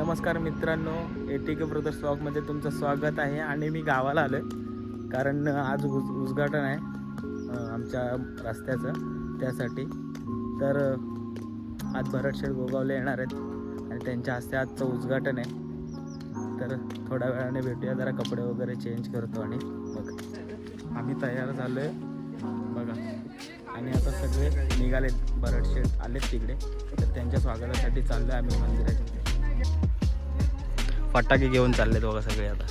नमस्कार मित्रांनो, ATK brothers व्लॉगमध्ये तुमचं स्वागत आहे. आणि मी गावाला आलो आहे कारण आज उद्घाटन आहे आमच्या रस्त्याचं, त्यासाठी. तर आज भरतशेठ गोगावले येणार आहेत आणि त्यांच्या हस्ते आजचं उद्घाटन आहे. तर थोड्या वेळाने भेटूया, जरा कपडे वगैरे चेंज करतो आणि मग आम्ही तयार झालो आहे बघा. आणि आता सगळे निघालेत, भरतशेठ आलेत तिकडे. तर त्यांच्या स्वागतासाठी चाललो आहे आम्ही मंदिराच्या तिथे. फटाके घेऊन चाललेत बघा सगळे आता.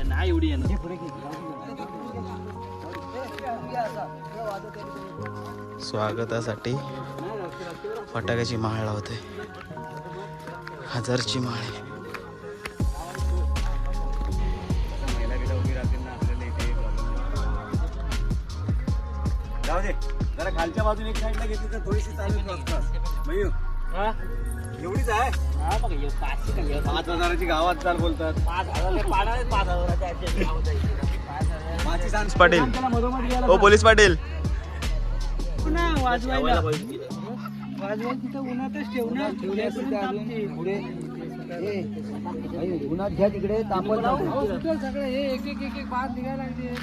नाही एवढी स्वागतासाठी फटाक्याची माळ लावते, 1000ची माळ आहे. जरा खालच्या बाजूने एक साईडला घेतली तर थोडीशी चालू मयूर. एवढीच आहे. 5,000ची गावात चाल बोलतात. पाटील, ओ पोलीस पाटील, उन्हात घ्या तिकडे तापत सगळे हे एक एक एक बाहेर निघायला लागले.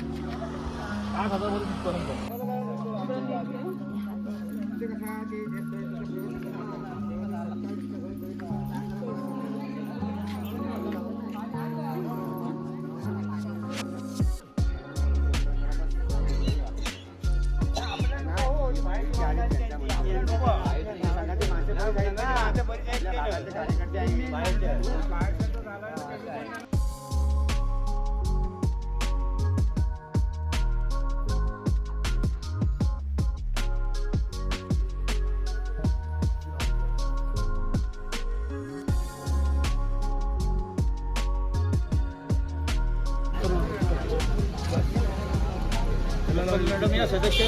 मॅडम या सदस्य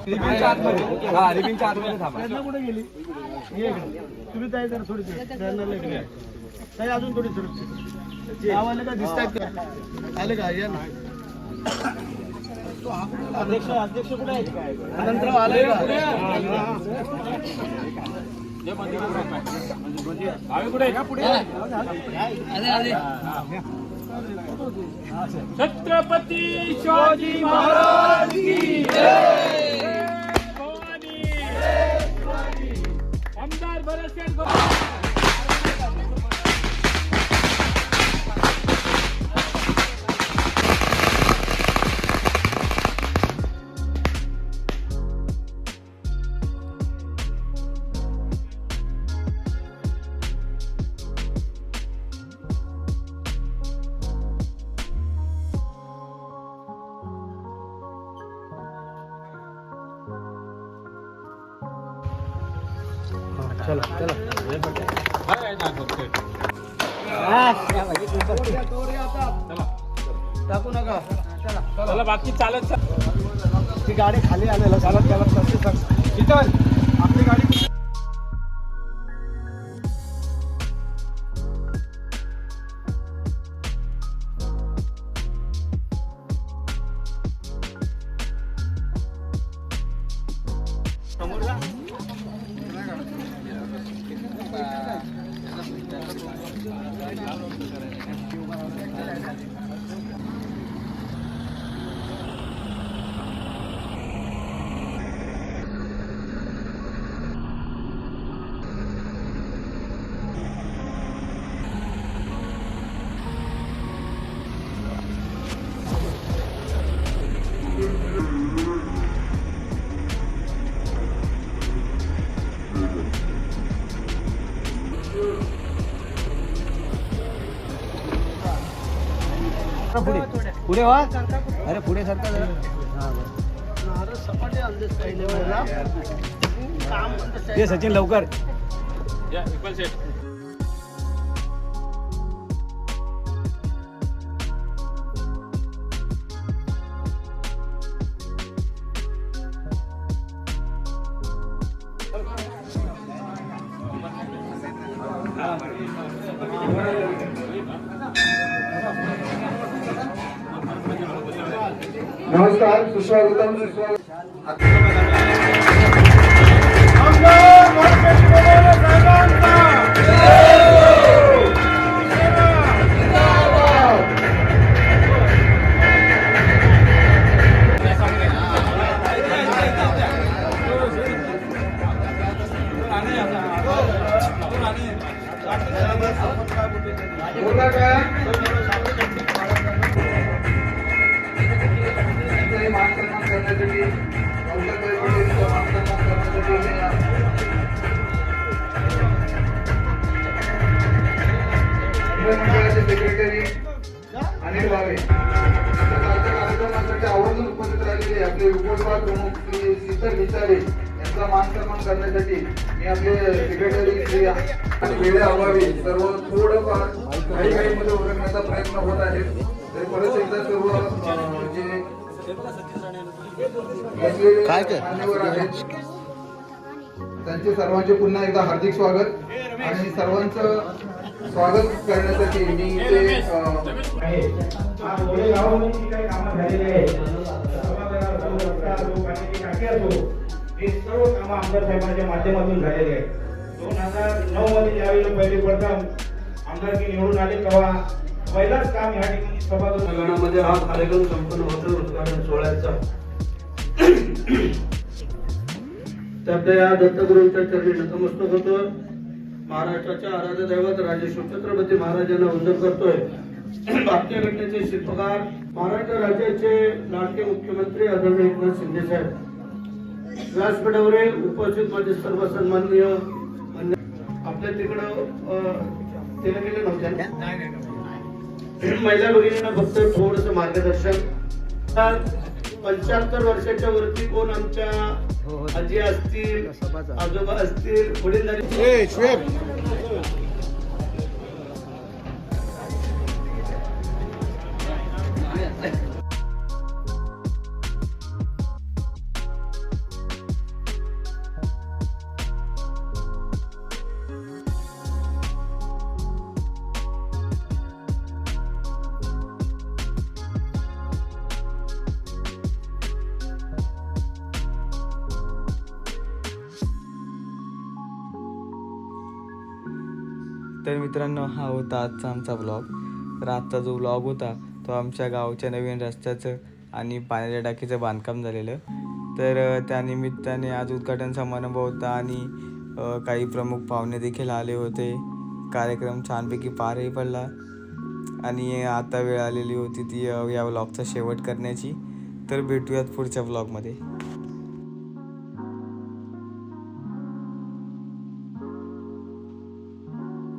रिबिनच्या आतमध्ये थांबा. कुठे गेली तुम्ही ताई जरा थोडी ताई अजून थोडी थोडी गावाला का दिसतायत का? आले का? या ना. अध्यक्ष कुठे आहेत? अनंतराव आले का? छत्रपती शिवाजी महाराज की जय. आमदार भरतशेठ चला चला टाकू नका. चला बाकी चालत ती गाडी खाली आलेला चालत चालत इथं आपली गाडी. पुढे पुढे वा. अरे पुढे सरका जरा. ये सचिन लवकर. नमस्कार, सुस्वागतम बोला का सेक्रेटरी अनिल भावे कार्यक्रमासाठी आवर्जून उपस्थित राहिलेले आपले उपविभाग प्रमुख श्री शीतल विचारे यांचा मान सन्मान करण्यासाठी मी आपले सेक्रेटरी श्री वेळे अभावी सर्व थोडंफार काही मध्ये ओळखण्याचा प्रयत्न होत आहे. तरी परत एकदा सर्व जे मान्यवर आहेत त्यांचे सर्वांचे पुन्हा एकदा हार्दिक स्वागत आणि सर्वांचं स्वागत करण्यासाठी मी इथे काही कामं झालेली आहेत सर्व कामं आमदार साहेबांच्या माध्यमातून झालेली आहेत. 2009 मध्ये ज्यावेळी पहिली प्रथम आमदारकी निवडून आले तेव्हा पहिलाच काम या ठिकाणी सभागृहामध्ये हा कार्यक्रम संपन्न होतो उद्घाटन सोहळ्याचा. त्यातल्या या दत्तगुरूंच्या चरणी नतमस्तक होतो. महाराष्ट्राच्या आराध्य दैवत राजे शिवछत्रपती महाराजांना वंदन करतोय. भारतीय घटनेचे शिल्पकार महाराष्ट्र राज्याचे लाडके मुख्यमंत्री आदरणीय एकनाथ शिंदे साहेब व्यासपीठावर उपस्थित माझे सर्व सन्माननीय आपल्या तिकडं ते गेले नव्हते. महिला भगिनींना फक्त थोडस मार्गदर्शन. 75 वर्षाच्या वरती कोण आमच्या आजी असतील आजोबा असतील वडीलधारी तर मित्रांनो, हा होता आजचा आमचा ब्लॉग. तर आजचा जो ब्लॉग होता तो आमच्या गावच्या नवीन रस्त्याचं आणि पाण्याच्या टाकीचं बांधकाम झालेलं. तर त्यानिमित्ताने आज उद्घाटन समारंभ होता आणि काही प्रमुख पाहुणे देखील आले होते. कार्यक्रम छानपैकी पारही पडला आणि आता वेळ आलेली होती ती या ब्लॉगचा शेवट करण्याची. तर भेटूयात पुढच्या ब्लॉगमध्ये.